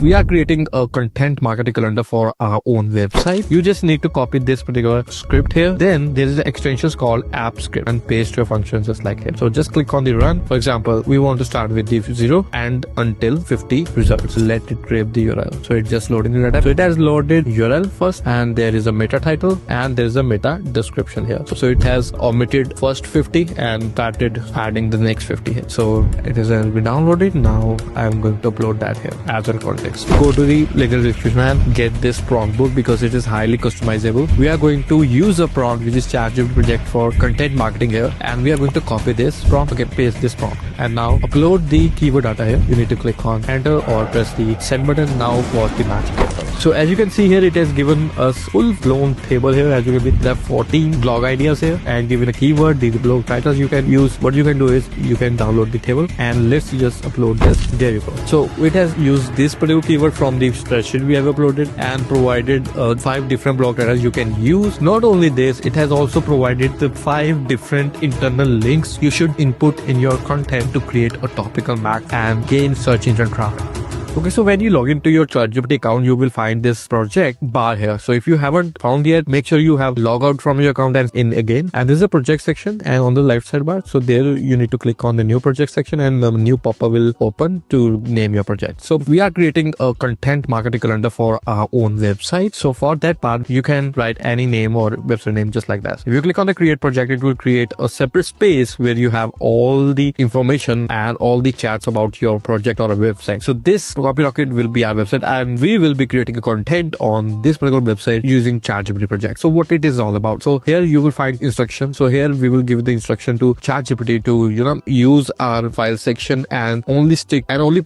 We are creating a content marketing calendar for our own website. You just need to copy this particular script here. Then there is an extension called app script and paste your functions just like here. So just click on the run. For example, we want to start with the 0 and until 50 results. Let it grab the URL. So it's just loading the data. So it has loaded URL first, and there is a meta title and there is a meta description here. So it has omitted first 50 and started adding the next 50 here. So it is been downloaded. Now I'm going to upload that here as a context. Go to the link in the description and get this prompt book because it is highly customizable. We are going to use a prompt which is Chargeupd project for content marketing here, and we are going to copy this prompt. Okay, paste this prompt and now upload the keyword data here. You need to click on enter or press the send button. Now watch the magic happen. So as you can see here, it has given us full-blown table here. As you can see, there are 14 blog ideas here and given a keyword, the blog titles you can use. What you can do is you can download the table and let's just upload this. There you go. So it has used this particular keyword from the spreadsheet we have uploaded and provided 5 different blog titles you can use. Not only this, it has also provided the 5 different internal links you should input in your content to create a topical map and gain search engine traffic. Okay, so when you log into your Chargeupd account, you will find this project bar here. So if you haven't found yet, make sure you have log out from your account and in again. And this is a project section, and on the left side bar, so there you need to click on the new project section and the new pop-up will open to name your project. So we are creating a content marketing calendar for our own website. So for that part, you can write any name or website name just like that. If you click on the create project, it will create a separate space where you have all the information and all the chats about your project or a website. So this CopyRocket will be our website, and we will be creating a content on this particular website using ChatGPT Projects. So what it is all about. So here you will find instructions. So here we will give the instruction to ChatGPT to use our file section and only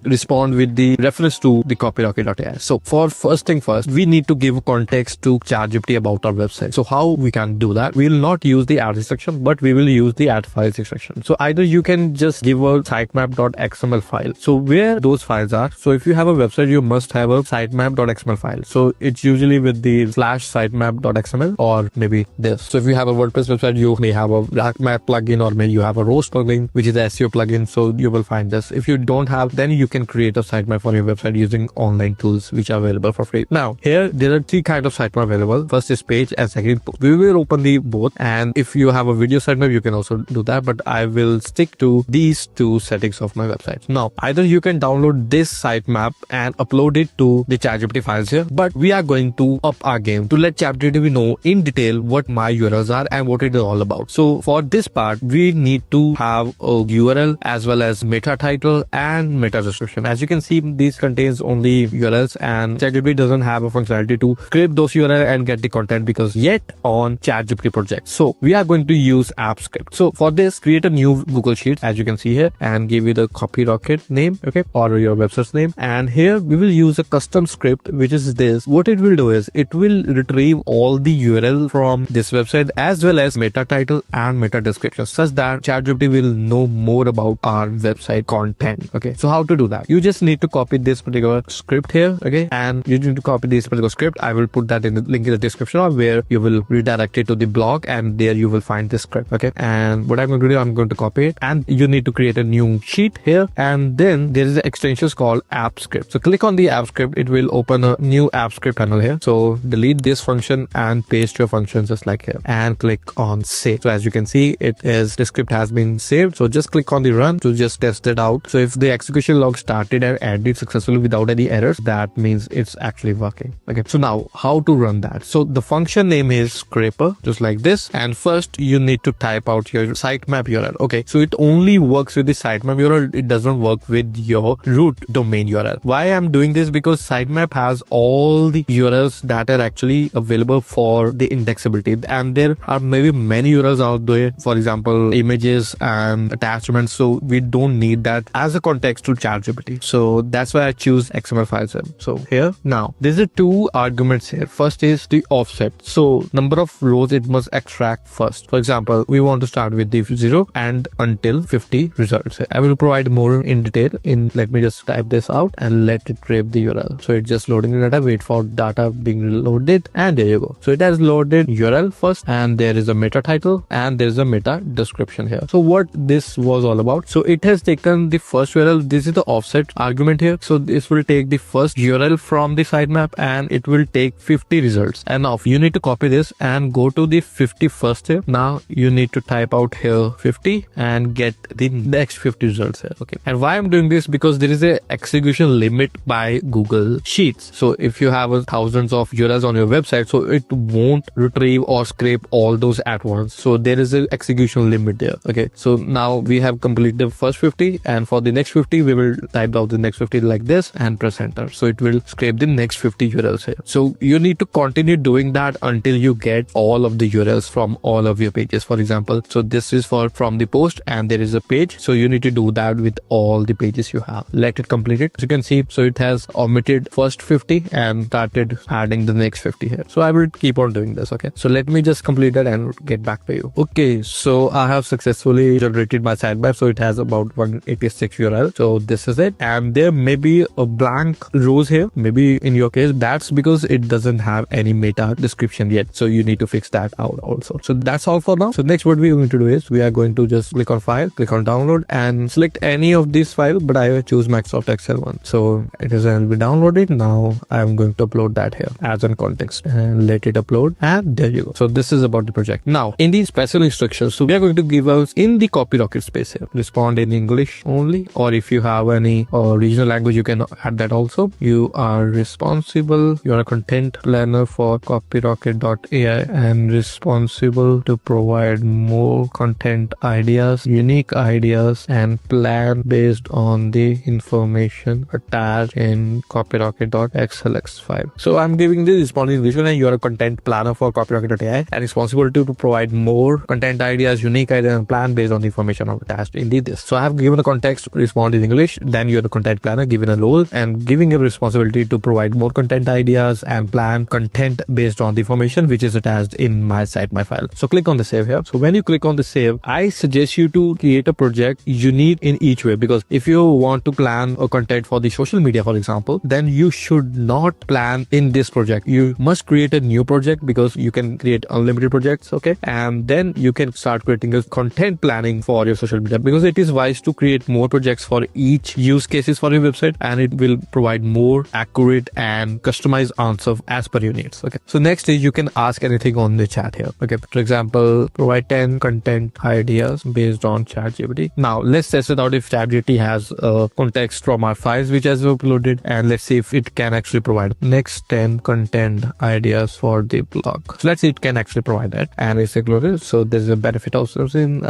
respond with the reference to the CopyRocket.ai. So for first thing first, we need to give context to ChatGPT about our website. So how we can do that? We will not use the add instruction, but we will use the add files instruction. So either you can just give a sitemap.xml file. So where those files are. So if you have a website, you must have a sitemap.xml file. So it's usually with the /sitemap.xml or maybe this. So if you have a WordPress website, you may have a Blackmap plugin or maybe you have a Roast plugin, which is the SEO plugin. So you will find this. If you don't have, then you can create a sitemap for your website using online tools which are available for free. Now here there are 3 kinds of sitemap available. First is page and second we will open the both. And if you have a video sitemap, you can also do that. But I will stick to these 2 settings of my website. Now either you can download this sitemap and upload it to the ChatGPT files here, but we are going to up our game to let ChatGPT know in detail what my URLs are and what it is all about. So for this part, we need to have a URL as well as meta title and meta description. As you can see, this contains only URLs and ChatGPT doesn't have a functionality to scrape those URL and get the content because yet on ChatGPT project. So we are going to use app script. So for this, create a new Google Sheet as you can see here and give it a CopyRocket name, okay, or your website's name. And here we will use a custom script, which is this. What it will do is it will retrieve all the URL from this website as well as meta title and meta description such that ChatGPT will know more about our website content. Okay, so how to do that? You just need to copy this particular script here, okay, and you need to copy this particular script. I will put that in the link in the description or where you will redirect it to the blog and there you will find this script. Okay, and what I'm going to do, I'm going to copy it and you need to create a new sheet here, and then there is an extension called app script. So click on the app script, it will open a new app script panel here. So delete this function and paste your functions just like here and click on save. So as you can see, the script has been saved. So just click on the run to just test it out. So if the execution log started and ended successfully without any errors, that means it's actually working. Okay, so now how to run that? So the function name is scraper, just like this. And first you need to type out your sitemap URL. Okay, so it only works with the sitemap URL. It doesn't work with your root domain URL. Why I'm doing this? Because sitemap has all the URLs that are actually available for the indexability, and there are maybe many URLs out there, for example images and attachments, so we don't need that as a context to ChatGPT. So that's why I choose XML files. So here now there's a 2 arguments here. First is the offset. So number of rows it must extract first. For example, we want to start with the 0 and until 50 results. I will provide more in detail in, let me just type this out. download and let it grab the URL. So it's just loading the data, wait for data being loaded, and there you go. So it has loaded URL first, and there is a meta title and there is a meta description here. So what this was all about, so it has taken the first URL. This is the offset argument here. So this will take the first URL from the sitemap and it will take 50 results. And now you need to copy this and go to the 51st here. Now you need to type out here 50 and get the next 50 results here. Okay. And why I'm doing this, because there is a execution limit by Google Sheets. So if you have thousands of URLs on your website, so it won't retrieve or scrape all those at once. So there is an execution limit there. Okay. So now we have completed the first 50, and for the next 50 we will type out the next 50 like this and press enter. So it will scrape the next 50 URLs here. So you need to continue doing that until you get all of the URLs from all of your pages. For example, so this is from the post and there is a page. So you need to do that with all the pages you have. Let it complete it. As you can see, so it has omitted first 50 and started adding the next 50 here. So I will keep on doing this. Okay. So let me just complete that and get back to you. Okay. So I have successfully generated my sitemap. So it has about 186 URL. So this is it. And there may be a blank rows here. Maybe in your case, that's because it doesn't have any meta description yet. So you need to fix that out also. So that's all for now. So next what we are going to do is we are going to just click on file, click on download and select any of these files, but I will choose Microsoft Excel one. So it is going to be downloaded. Now I'm going to upload that here as in context and let it upload, and there you go. So this is about the project. Now in the special instructions, so we are going to give us in the CopyRocket space here, respond in English only, or if you have any regional language, you can add that also. You are responsible, you are a content planner for CopyRocket.ai and responsible to provide more content ideas, unique ideas, and plan based on the information attached in CopyRocket.xlx file. So I'm giving the respond in English, and you are a content planner for CopyRocket.ai and responsible to provide more content ideas, unique ideas, and plan based on the information attached in this. So I have given a context, respond in English, then you are the content planner, given a role and giving a responsibility to provide more content ideas and plan content based on the information which is attached in my sitemap file. So click on the save here. So when you click on the save, I suggest you to create a project unique in each way, because if you want to plan a content for the social media, for example, then you should not plan in this project. You must create a new project, because you can create unlimited projects. Okay. And then you can start creating a content planning for your social media, because it is wise to create more projects for each use cases for your website, and it will provide more accurate and customized answer as per your needs. Okay. So next is you can ask anything on the chat here. Okay. For example, provide 10 content ideas based on ChatGPT. Now let's test it out if ChatGPT has context from our files which has uploaded, and let's see if it can actually provide next 10 content ideas for the blog. So let's see it can actually provide that, and it's uploaded. So there's a benefit of sourcing.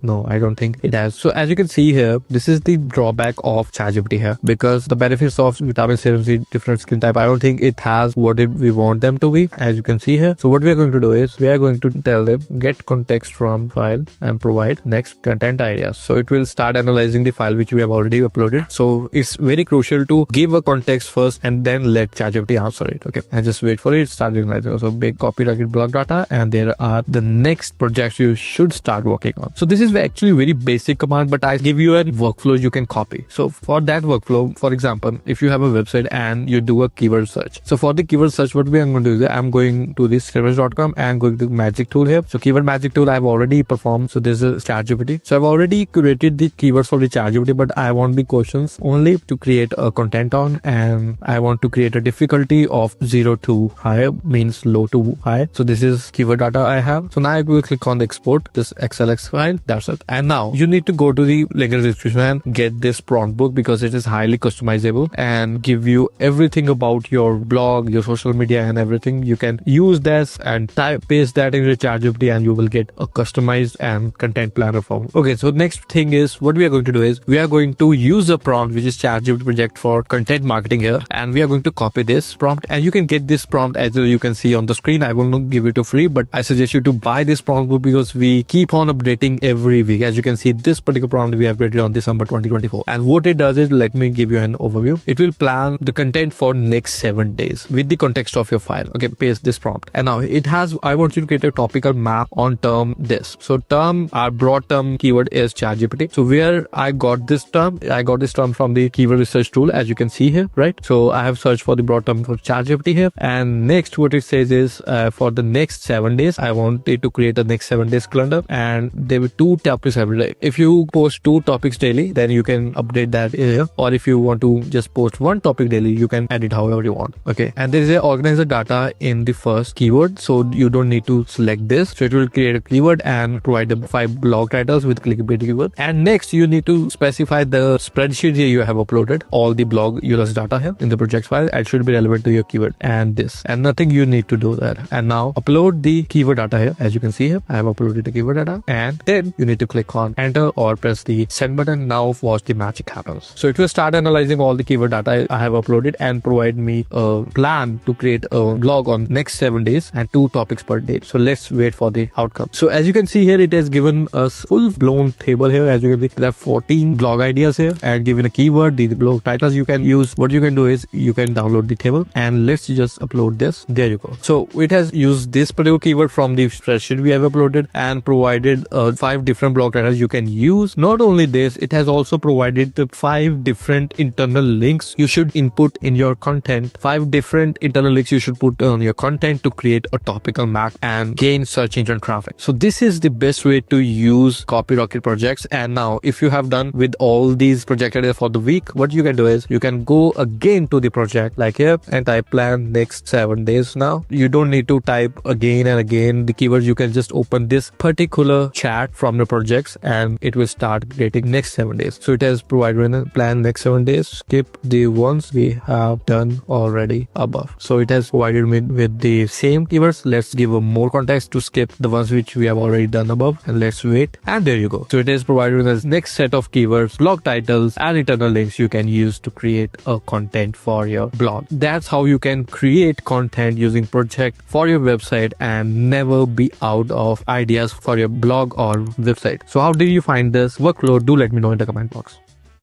No, I don't think it has. So as you can see here, this is the drawback of ChatGPT here, because the benefits of vitamin serum C different skin type, I don't think it has what we want them to be, as you can see here. So what we are going to do is we are going to tell them get context from file and provide next content ideas. So it will start analyzing the file which we have already uploaded. So it's very crucial to give a context first and then let ChatGPT answer it. Okay. And just wait for it, start analyzing. So big CopyRocket blog data, and there are the next projects you should start working on. So this is actually very basic command, but I give you a workflow you can copy. So for that workflow, for example, if you have a website and you do a keyword search. So for the keyword search, what we are going to do is I'm going to this servers.com and going to magic tool here. So keyword magic tool I've already performed. So this is ChatGPT. So I've already created the keywords for the ChatGPT, but I want the questions only to create a content on, and I want to create a difficulty of 0 to high, means low to high. So this is keyword data I have. So now I will click on the export this XLX file. That's it. And now you need to go to the link in the description and get this prompt book, because it is highly customizable and give you everything about your blog, your social media, and everything. You can use this and paste that in your ChatGPT, and you will get a customized and content planner form. Okay, so next thing is what we are going to do is we are going to use a prompt which is ChatGPT project for content marketing here, and we are going to copy this prompt, and you can get this prompt as you can see on the screen. I will not give it to free, but I suggest you to buy this prompt book, because we keep on updating every week. As you can see, this particular prompt we have created on December 2024, and what it does is, let me give you an overview. It will plan the content for next 7 days with the context of your file. Okay, paste this prompt, and now it has, I want you to create a topical map on term this. So term, our broad term keyword is ChatGPT. So where I got this term from the keyword search tool, as you can see here, right? So I have searched for the broad term for Chargeupd here, and next what it says is for the next 7 days, I wanted to create a next 7 days calendar, and there were 2 topics every day. If you post 2 topics daily, then you can update that here, or if you want to just post 1 topic daily, you can edit however you want. Okay, and there is a organize the data in the first keyword, so you don't need to select this. So it will create a keyword and provide the 5 blog titles with clickbait keyword. And next you need to specify the spreadsheet here you have uploaded all the blog users data here in the projects file, and should be relevant to your keyword and this, and nothing you need to do that. And now upload the keyword data here. As you can see here, I have uploaded the keyword data, and then you need to click on enter or press the send button. Now watch the magic happens. So it will start analyzing all the keyword data I have uploaded and provide me a plan to create a blog on next 7 days and 2 topics per day. So let's wait for the outcome. So as you can see here, it has given us full-blown table here. As you can see, there are 14 blog ideas here, and given a keyword, the blog titles you can use. What you can do is you can download the table, and let's just upload this. There you go. So it has used this particular keyword from the spreadsheet we have uploaded and provided 5 different blog titles you can use. Not only this, it has also provided the 5 different internal links you should input in your content. 5 different internal links you should put on your content to create a topical map and gain search engine traffic. So this is the best way to use CopyRocket projects. And now if you have done with all these project ideas for the week, what you can do is you can go again to the project like here and type plan next 7 days. Now you don't need to type again and again the keywords. You can just open this particular chat from the projects and it will start creating next 7 days. So it has provided a plan next 7 days. Skip the ones we have done already above. So it has provided me with the same keywords. Let's give a more context to skip the ones which we have already done above, and let's wait. And there you go. So it is provided as next set of keywords, blog titles, and internal links you can use to create a content for your blog. That's how you can create content using project for your website and never be out of ideas for your blog or website. So how did you find this workflow? Do let me know in the comment box.